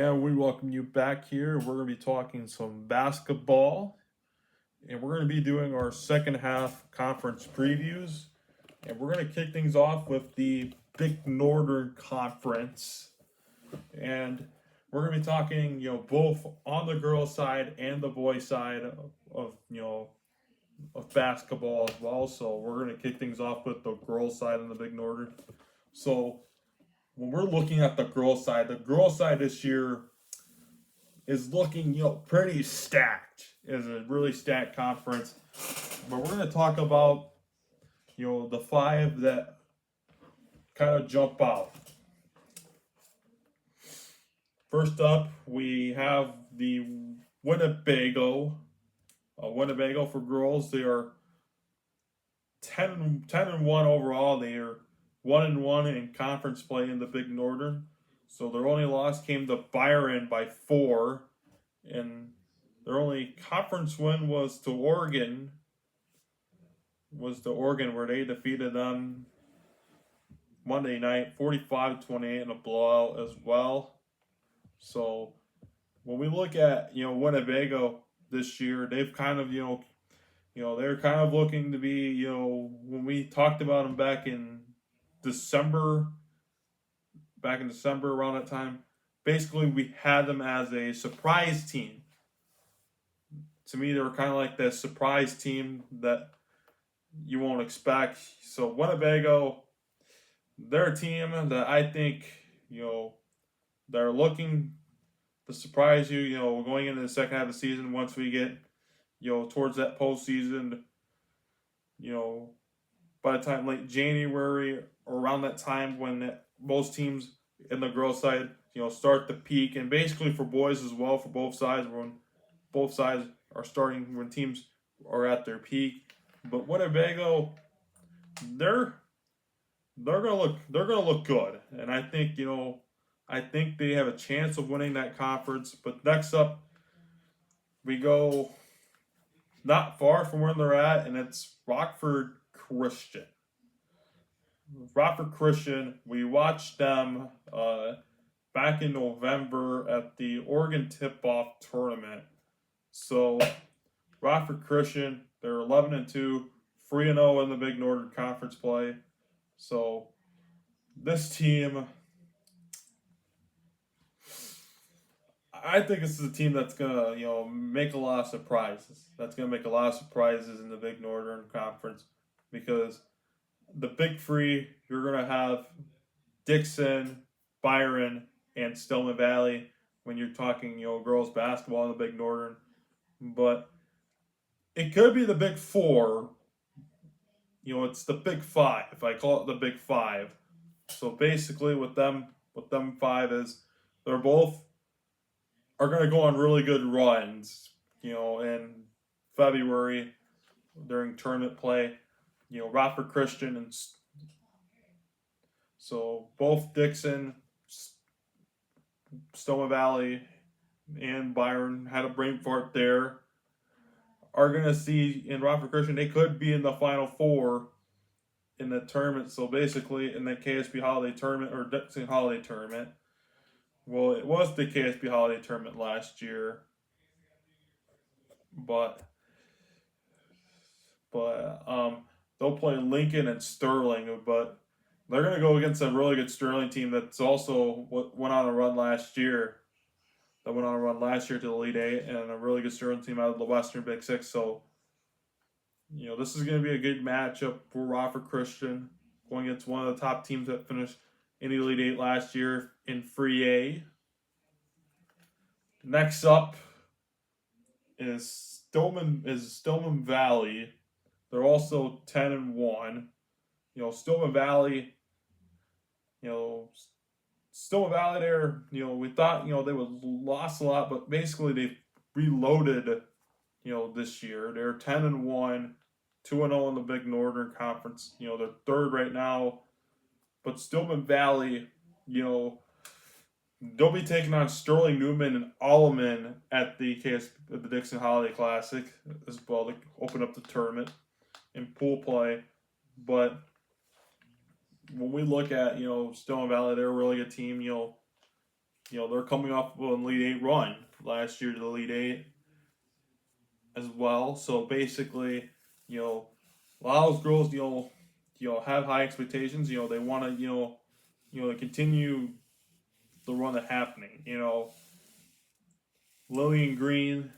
And we welcome you back here. We're going to be talking some basketball, and we're going to be doing our second half conference previews. And we're going to kick things off with the Big Northern Conference. And we're going to be talking, both on the girls' side and the boys' side of basketball as well. So we're going to kick things off with the girls' side and the Big Northern. So when we're looking at the girls' side this year is looking, pretty stacked. Is a really stacked conference. But we're going to talk about, the five that kind of jump out. First up, we have the Winnebago. Winnebago for girls. They are 10-1 overall. They are 1-1 in conference play in the Big Northern. So their only loss came to Byron by 4, and their only conference win was to Oregon. Where they defeated them Monday night 45-28 in a blowout as well. So when we look at Winnebago this year, they've kind of they're kind of looking to be when we talked about them back in December around that time, basically we had them as a surprise team. To me, they were kind of like that surprise team that you won't expect. So Winnebago, they're a team that I think they're looking to surprise you. Going into the second half of the season, once we get towards that postseason, by the time late January or around that time when most teams in the girls' side start to peak, and basically for boys as well, for both sides, when both sides are starting, when teams are at their peak. But Winnebago, they're gonna look good, and I think they have a chance of winning that conference. But next up, we go not far from where they're at, and it's Rockford Christian. Rockford Christian, we watched them back in November at the Oregon Tip-Off Tournament. So Rockford Christian, they're 11-2, 3-0 in the Big Northern Conference play. So this team, I think this is a team that's gonna make a lot of surprises. That's gonna make a lot of surprises in the Big Northern Conference, because the big three, you're gonna have Dixon, Byron, and Stillman Valley when you're talking girls basketball in the Big Northern. But it could be the big four. It's the big five. I call it the big five. So basically, with them five is they're both are going to go on really good runs. In February during tournament play. Rockford Christian and so both Dixon, Stoma Valley, and Byron had a brain fart there. Are going to see in Rockford Christian, they could be in the Final Four in the tournament. So basically, in the KSB Holiday Tournament or Dixon Holiday Tournament. Well, it was the KSB Holiday Tournament last year, but they'll play Lincoln and Sterling, but they're going to go against a really good Sterling team that's also went on a run last year. To the Elite Eight, and a really good Sterling team out of the Western Big Six. So, this is going to be a good matchup for Rockford Christian going against one of the top teams that finished in the Elite Eight last year in Free A. Next up is Stillman Valley. They're also 10-1. Stillman Valley. Stillman Valley there, we thought, they would lost a lot, but basically they reloaded, this year. They're 10-1, 2-0 in the Big Northern Conference. They're third right now. But Stillman Valley, they'll be taking on Sterling Newman and Alleman at the Dixon Holiday Classic as well to open up the tournament in pool play. But when we look at, Stillman Valley, they're a really good team. they're coming off of an Elite Eight run last year to the Elite Eight as well. So basically, a lot of those girls, have high expectations. They want to, to continue the run that's happening. Lillian Green,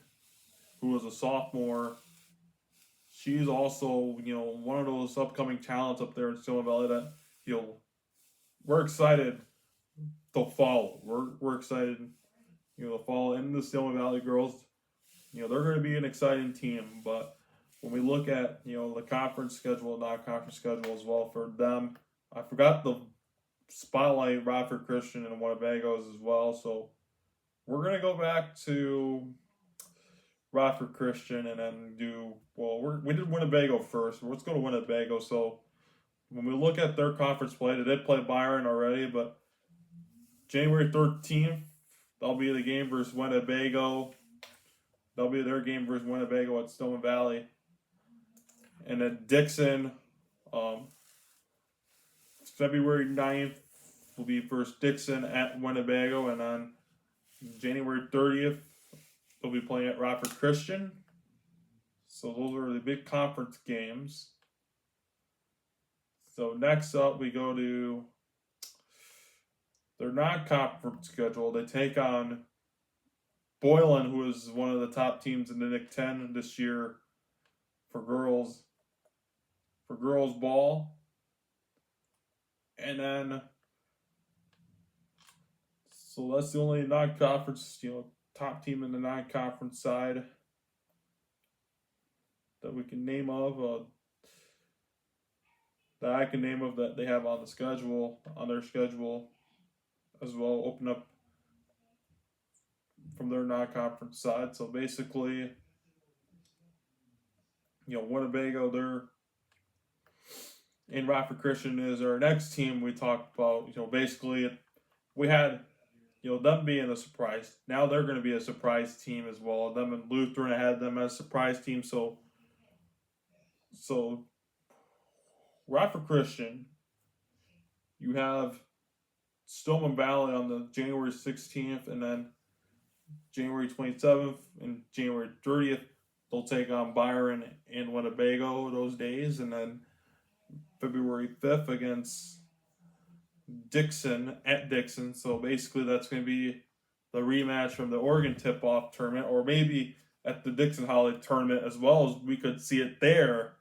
who was a sophomore, she's also, one of those upcoming talents up there in Stillman Valley that, we're excited to follow. We're excited, to follow in the Stillman Valley girls. They're going to be an exciting team, but when we look at, the conference schedule, non-conference schedule as well for them, I forgot the spotlight Rockford Christian and Winnebago's as well, so we're going to go back to Rockford Christian and then we did Winnebago first. Let's go to Winnebago. So when we look at their conference play, they did play Byron already, but January 13th, that'll be the game versus Winnebago. That'll be their game versus Winnebago at Stillman Valley. And then Dixon, February 9th will be versus Dixon at Winnebago. And on January 30th, they'll be playing at Rockford Christian. So those are the big conference games. So next up, we go to their non-conference schedule. They take on Boylan, who is one of the top teams in the Nick 10 this year for girls ball. And then, so that's the only non-conference, top team in the non-conference side that we can name of, that I can name of that they have on their schedule as well, open up from their non-conference side. So basically, Winnebago, they're in Rockford Christian is our next team we talked about. Basically we had, them being a surprise. Now they're going to be a surprise team as well. Them and Lutheran had them as a surprise team. So Rockford Christian, you have Stillman Valley on the January 16th, and then January 27th and January 30th, they'll take on Byron and Winnebago those days, and then February 5th against Dixon at Dixon. So basically that's going to be the rematch from the Oregon tip-off tournament, or maybe at the Dixon Holiday tournament as well, as we could see it there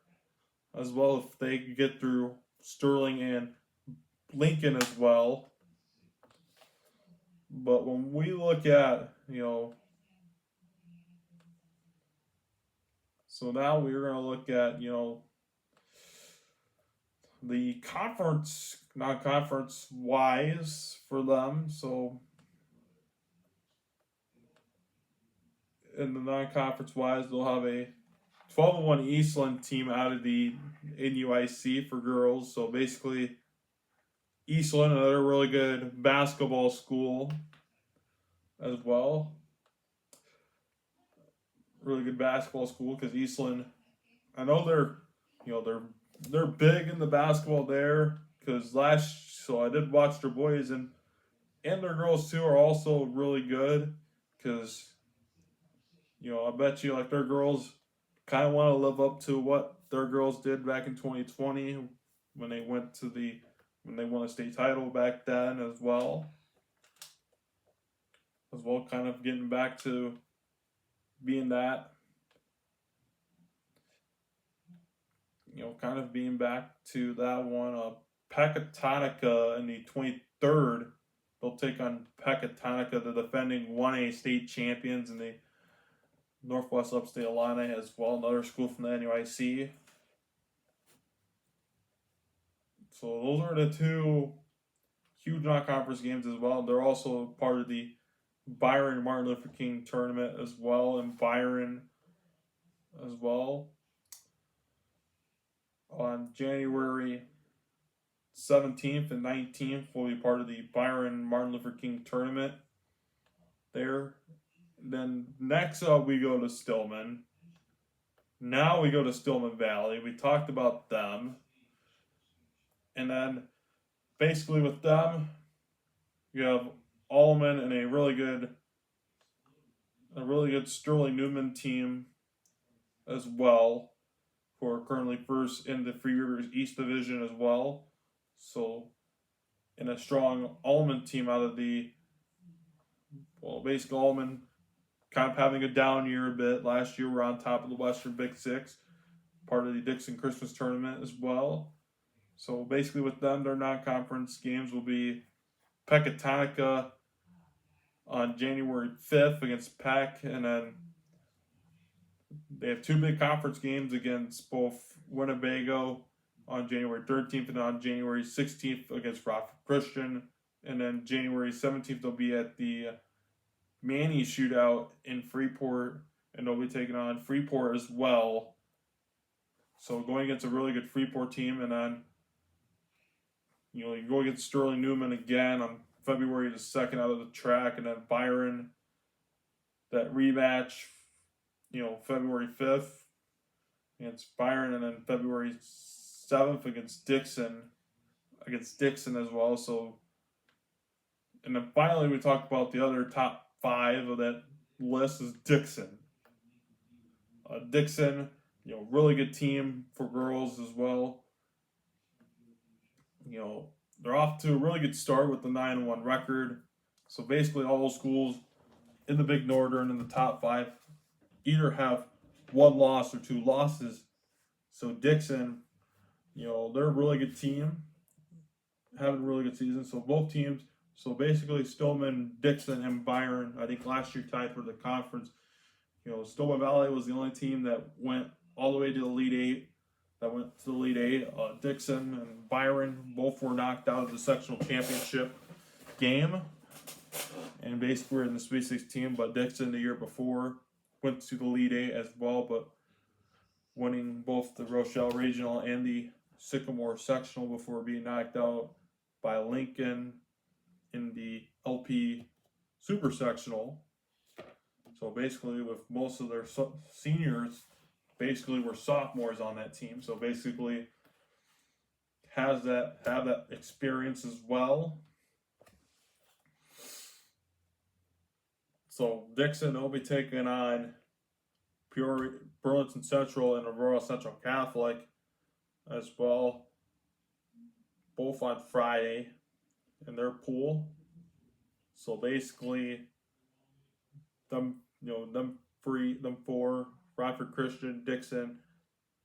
as well if they could get through Sterling and Lincoln as well. But when we look at, so now we're going to look at, the conference, non-conference wise for them. So in the non-conference wise, they'll have a 12-1 Eastland team out of the NUIC for girls. So basically, Eastland, another really good basketball school as well. Really good basketball school because Eastland, I know they're big in the basketball there because so I did watch their boys and their girls too are also really good because, I bet you like their girls kind of want to live up to what their girls did back in 2020 when they won a state title back then as well, kind of getting back to being that, kind of being back to that one. Pecatonica in the 23rd, they'll take on Pecatonica, the defending 1A state champions in the Northwest Upstate Illini as well, another school from the NUIC. So those are the two huge non-conference games as well. They're also part of the Byron Martin Luther King tournament as well, in Byron as well. On January 17th and 19th will be part of the Byron Martin Luther King tournament there. Then next up we go to Stillman. Now we go to Stillman Valley. We talked about them. And then basically with them, you have Allman and a really good Sterling Newman team as well, who are currently first in the Free Rivers East Division as well. So, in a strong Allman team out of basically Allman kind of having a down year a bit. Last year we're on top of the Western Big Six, part of the Dixon Christmas Tournament as well. So basically with them, their non-conference games will be Pecatonica on January 5th against Peck, and then they have two big conference games against both Winnebago on January 13th and on January 16th against Rockford Christian. And then January 17th, they'll be at the Manny Shootout in Freeport, and they'll be taking on Freeport as well. So going against a really good Freeport team, and then you go against Sterling Newman again on February the 2nd out of the track, and then Byron, that rematch, February 5th against Byron, and then February 7th against Dixon as well. So, and then finally we talked about the other top 5 of that list is Dixon. Dixon, really good team for girls as well. They're off to a really good start with the 9-1 record. So basically all those schools in the Big Northern in the top 5 either have 1 loss or 2 losses. So Dixon, they're a really good team, having a really good season. So both teams, so basically Stillman, Dixon, and Byron, I think last year tied for the conference. Stillman Valley was the only team that went all the way to the Elite Eight. Dixon and Byron both were knocked out of the sectional championship game, and basically were in the Sweet 16. But Dixon the year before went to the Elite Eight as well, but winning both the Rochelle Regional and the Sycamore Sectional before being knocked out by Lincoln in the LP Super Sectional. So basically, with most of their seniors, basically were sophomores on that team. So basically, have that experience as well. So Dixon will be taking on Burlington Central and Aurora Central Catholic as well, both on Friday in their pool. So basically, them four, Rockford Christian, Dixon,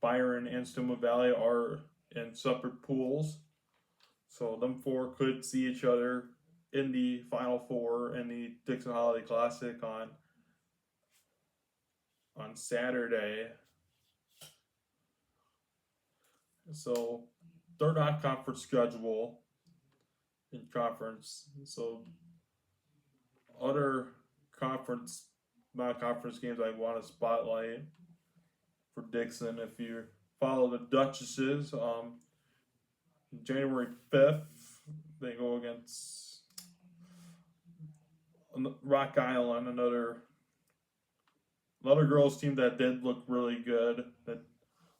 Byron, and Stillman Valley are in separate pools. So them 4 could see each other in the Final Four in the Dixon Holiday Classic on Saturday. So they're not conference schedule in conference. So other non-conference games I want to spotlight for Dixon. If you follow the Duchesses, January 5th, they go against Rock Island, another girls team that did look really good. That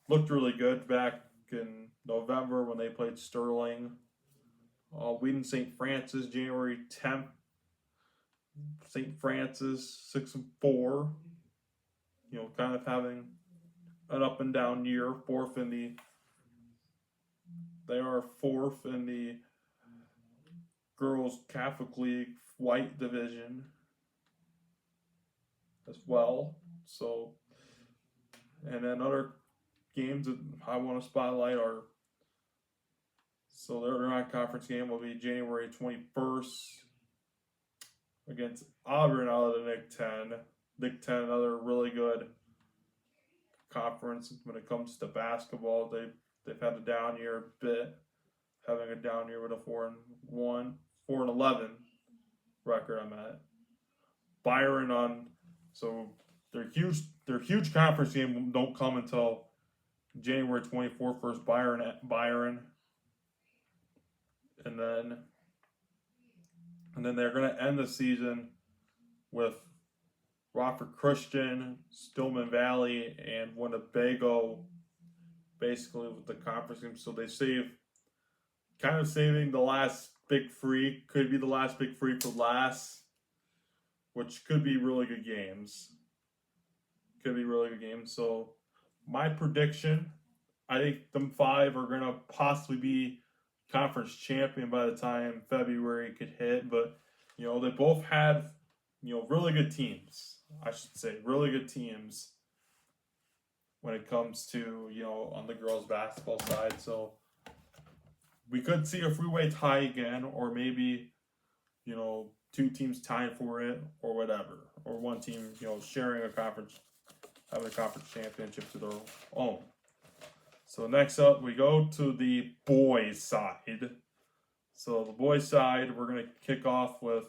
looked really good back in November when they played Sterling. Wheaton St. Francis, January 10th. St. Francis 6-4. Kind of having an up and down year. They are 4th in the Girls Catholic League White Division as well. So, and then other games that I want to spotlight are, so their non-conference game will be January 21st against Auburn out of the Big Ten. Big Ten, another really good conference when it comes to basketball. They've had a down year a bit, having a down year with a 4-11 record. I'm at Byron so their huge conference game don't come until January 24th versus Byron, and then they're going to end the season with Rockford Christian, Stillman Valley, and Winnebago, basically with the conference game. So they saving the last Big Free. Could be the last Big Free for last, which could be really good games. Could be really good games. So my prediction, I think them 5 are going to possibly be conference champion by the time February could hit. But, they both had, really good teams. I should say, really good teams when it comes to, on the girls' basketball side. So we could see a freeway tie again, or maybe, 2 teams tying for it, or whatever. Or one team, sharing a conference, having a conference championship to their own. So next up, we go to the boys' side. So the boys' side, we're going to kick off with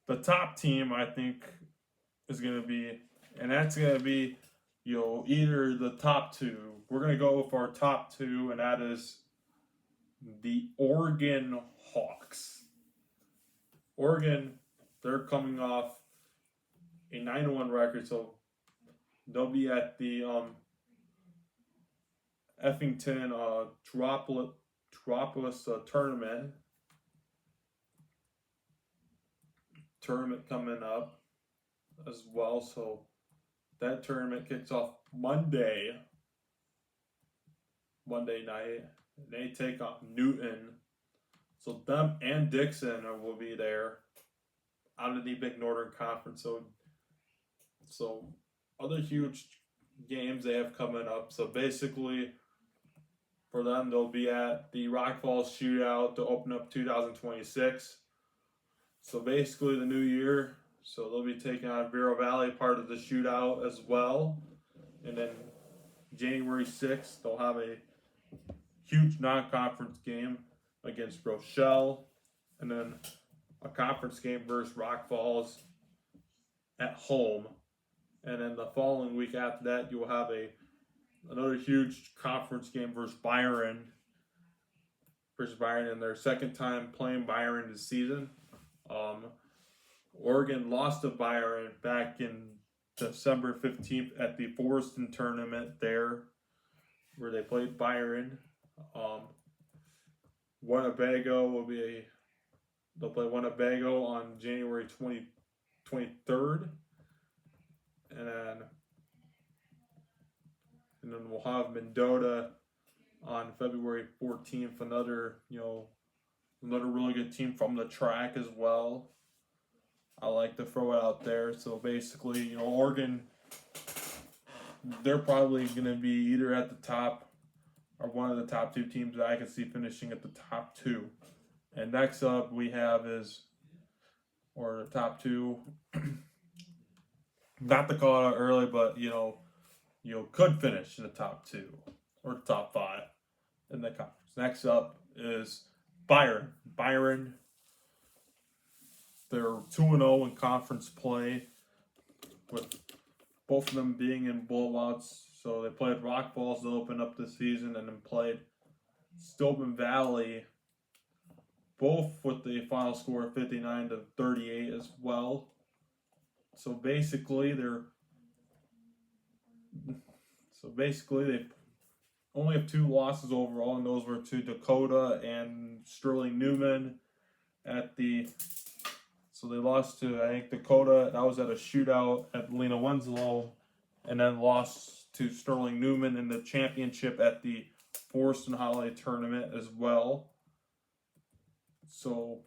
the top team, I think, is going to be, and that's going to be, either the top 2. We're going to go with our top 2, and that is the Oregon Hawks. Oregon, they're coming off a 9-1 record, so they'll be at the Effington Tropolis tournament coming up as well. So that tournament kicks off Monday night. They take on Newton. So them and Dixon will be there out of the Big Northern Conference. So other huge games they have coming up. So basically, for them, they'll be at the Rock Falls Shootout to open up 2026. So basically, the new year. So they'll be taking on Vero Valley, part of the shootout as well. And then January 6th, they'll have a huge non-conference game against Rochelle. And then a conference game versus Rock Falls at home. And then the following week after that, you'll have another huge conference game versus Byron in their second time playing Byron this season. Oregon lost to Byron back in December 15th at the Forreston tournament there, where they played Byron. They'll play Winnebago on January 23rd. And then we'll have Mendota on February 14th. Another really good team from the track as well. I like to throw it out there. So basically, Oregon, they're probably going to be either at the top or one of the top 2 teams that I can see finishing at the top 2. And next up we have the top 2. Not to call it out early, but could finish in the top 2 or top 5 in the conference. Next up is Byron. Byron, they're 2-0 in conference play, with both of them being in blowouts. So they played Rock Falls to open up the season, and then played Steuben Valley, both with the final score of 59-38 as well. So basically, they only have 2 losses overall, and those were to Dakota and Sterling Newman So they lost to, I think, Dakota. That was at a shootout at Lena Winslow, and then lost to Sterling Newman in the championship at the Forreston Holiday Tournament as well. So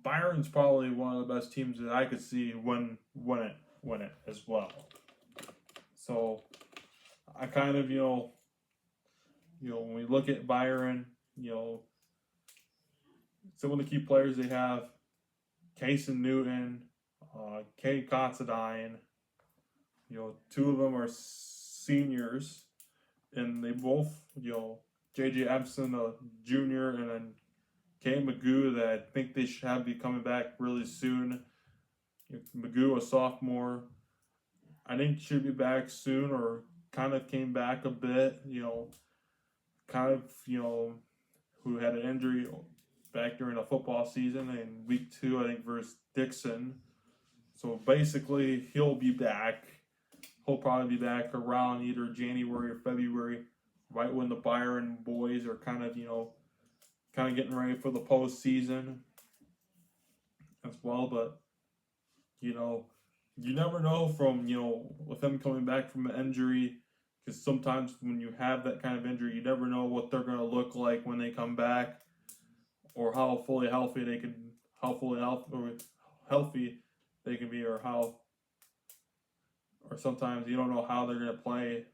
Byron's probably one of the best teams that I could see win it as well. So I kind of, when we look at Byron, some of the key players they have: Kason Newton, Kate Considine. 2 of them are seniors, and they both, J.J. Epson, a junior, and then Kay Magoo, that I think they should be coming back really soon. Magoo, a sophomore, I think should be back soon, or kind of came back a bit, who had an injury back during the football season in week 2, I think, versus Dixon. So basically, he'll be back. He'll probably be back around either January or February, right when the Byron boys are kind of kind of getting ready for the postseason as well. But you know, you never know from with them coming back from an injury, because sometimes when you have that kind of injury, you never know what they're going to look like when they come back, or how fully healthy they can, healthy they can be, or sometimes you don't know how they're going to play.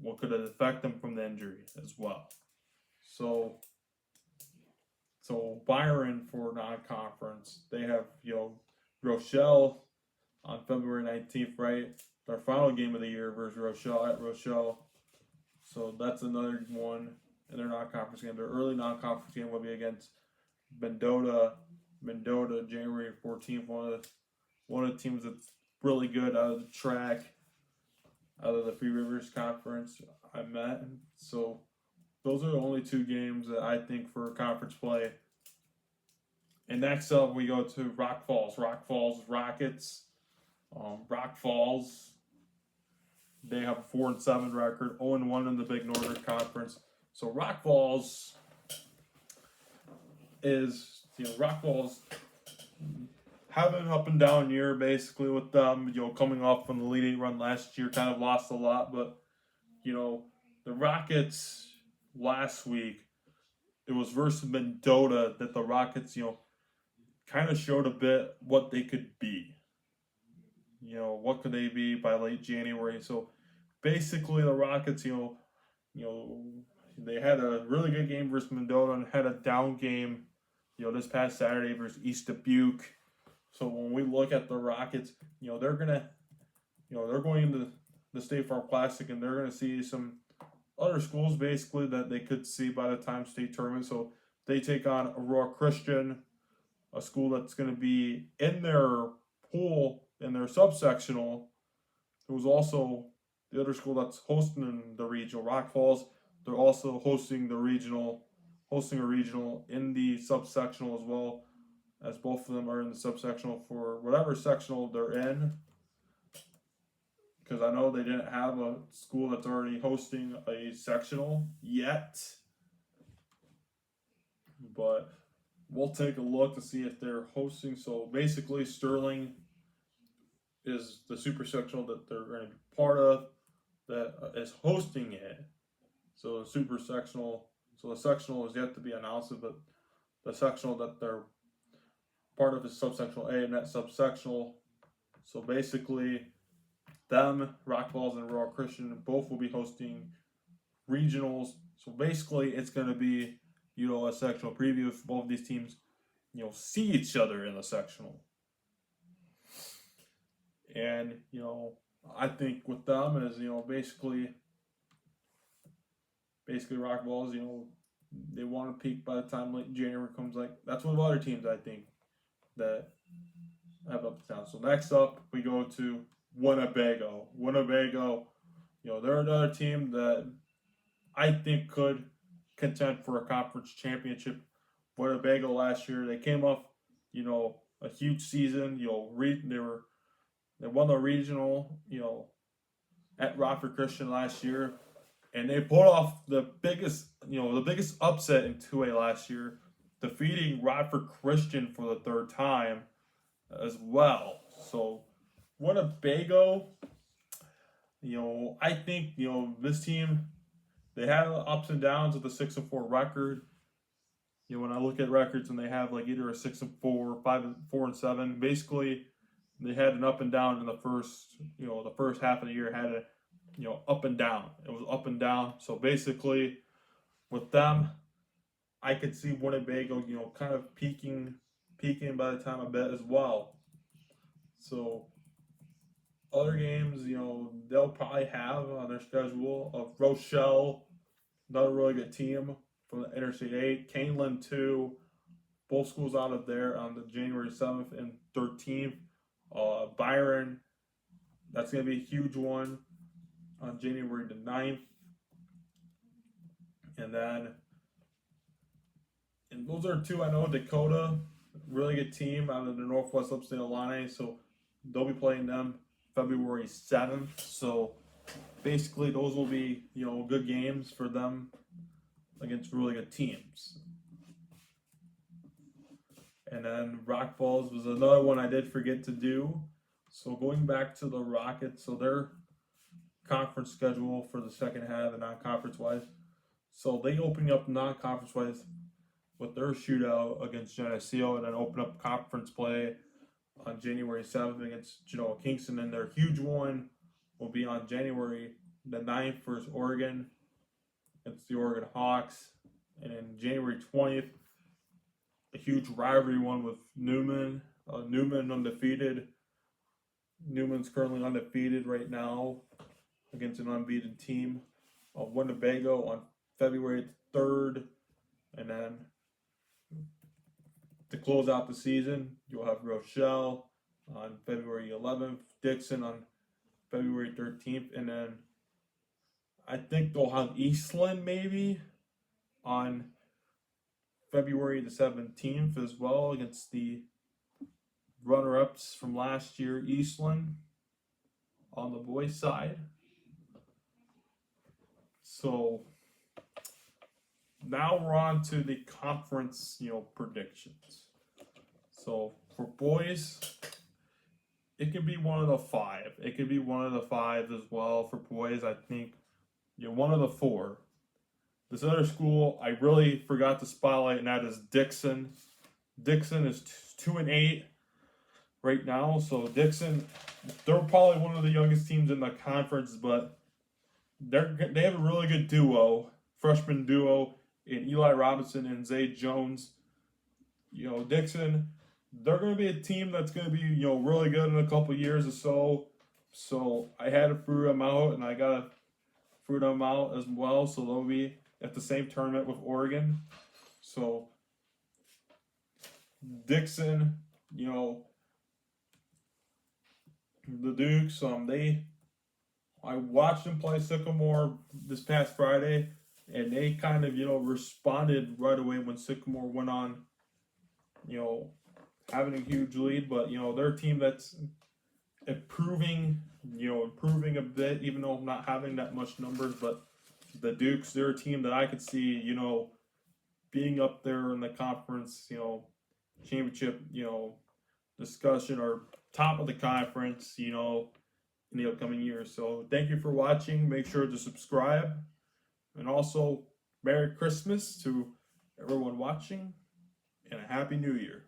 What could affect them from the injury as well. So Byron for non-conference, they have Rochelle on February 19th, right? Their final game of the year versus Rochelle at Rochelle. So that's another one in their non-conference game. Their early non-conference game will be against Mendota. Mendota, January 14th. One of the teams that's really good out of the track, out of the Three Rivers Conference I met. So those are the only two games that I think for conference play. And next up, we go to Rock Falls. Rock Falls Rockets. Rock Falls, they have a 4-7 record, 0-1 in the Big Northern Conference. So Rock Falls having an up and down year basically with them. Coming off from the Elite Eight run last year, kind of lost a lot, but the Rockets last week, it was versus Mendota that the Rockets kind of showed a bit what they could be. What could they be by late January? So basically, the Rockets, they had a really good game versus Mendota and had a down game, this past Saturday versus East Dubuque. So when we look at the Rockets, they're going into the State Farm Classic, and they're gonna see some other schools basically that they could see by the time state tournament. So they take on Aurora Christian, a school that's going to be in their pool, in their subsectional. It was also the other school that's hosting the regional, Rock Falls. They're also hosting a regional in the subsectional as well, as both of them are in the subsectional for whatever sectional they're in. Because I know they didn't have a school that's already hosting a sectional yet. But we'll take a look to see if they're hosting. So basically, Sterling is the super sectional that they're going to be part of that is hosting it. So the super sectional, the sectional is yet to be announced, but the sectional that they're part of is subsectional A, and that subsectional. So basically, them, Rock Falls, and Aurora Christian both will be hosting regionals. So basically, it's going to be a sectional preview if both of these teams see each other in the sectional. And I think with them is basically Rock Falls, they want to peak by the time late January comes. Like that's one of the other teams I think that have up and down. So next up we go to Winnebago. Winnebago, they're another team that I think could contend for a conference championship. Winnebago last year, they came off, a huge season. They won the regional, at Rockford Christian last year, and they pulled off the biggest upset in 2A last year, defeating Rockford Christian for the third time as well. So Winnebago, I think this team, they had ups and downs with a 6-4 record. When I look at records and they have like either a 6-4, 5-4-7, basically they had an up and down in the first half of the year, had a up and down. It was up and down. So basically with them, I could see Winnebago, kind of peaking by the time I bet as well. So other games, they'll probably have on their schedule of Rochelle, another really good team from the Interstate 8, Canelan 2, both schools out of there on the January 7th and 13th. Byron, that's going to be a huge one on January the 9th. And those are two I know. Dakota, really good team out of the Northwest Upstate Illini, so they'll be playing them February 7th. So basically those will be, good games for them against really good teams. And then Rock Falls was another one I did forget to do. So going back to the Rockets, so their conference schedule for the second half and non-conference wise. So they open up non-conference wise with their shootout against Geneseo, and then open up conference play on January 7th against Genoa Kingston. And their huge one will be on January the 9th versus Oregon. It's the Oregon Hawks. And then January 20th, a huge rivalry one with Newman. Newman undefeated. Newman's currently undefeated right now against an unbeaten team. Winnebago on February 3rd. And then to close out the season, you'll have Rochelle on February 11th, Dixon on February 13th, and then I think they'll have Eastland maybe on February the 17th as well against the runner-ups from last year, Eastland, on the boys' side. So now we're on to the conference, predictions. So for boys, it could be one of the five. It could be one of the five as well. For boys, I think one of the four. This other school I really forgot to spotlight, and that is Dixon. Dixon is 2-8 right now. So Dixon, they're probably one of the youngest teams in the conference, but they have a really good duo, freshman duo in Eli Robinson and Zay Jones. Dixon, they're going to be a team that's going to be, really good in a couple years or so. So I had to fruit them out, and I got to fruit them out as well. So they'll be at the same tournament with Oregon. So Dixon, the Dukes, I watched them play Sycamore this past Friday, and they kind of, responded right away when Sycamore went on, having a huge lead. But, they're a team that's improving a bit, even though not having that much numbers. But the Dukes, they're a team that I could see, being up there in the conference, championship, discussion, or top of the conference, in the upcoming years. So thank you for watching. Make sure to subscribe. And also, Merry Christmas to everyone watching, and a Happy New Year.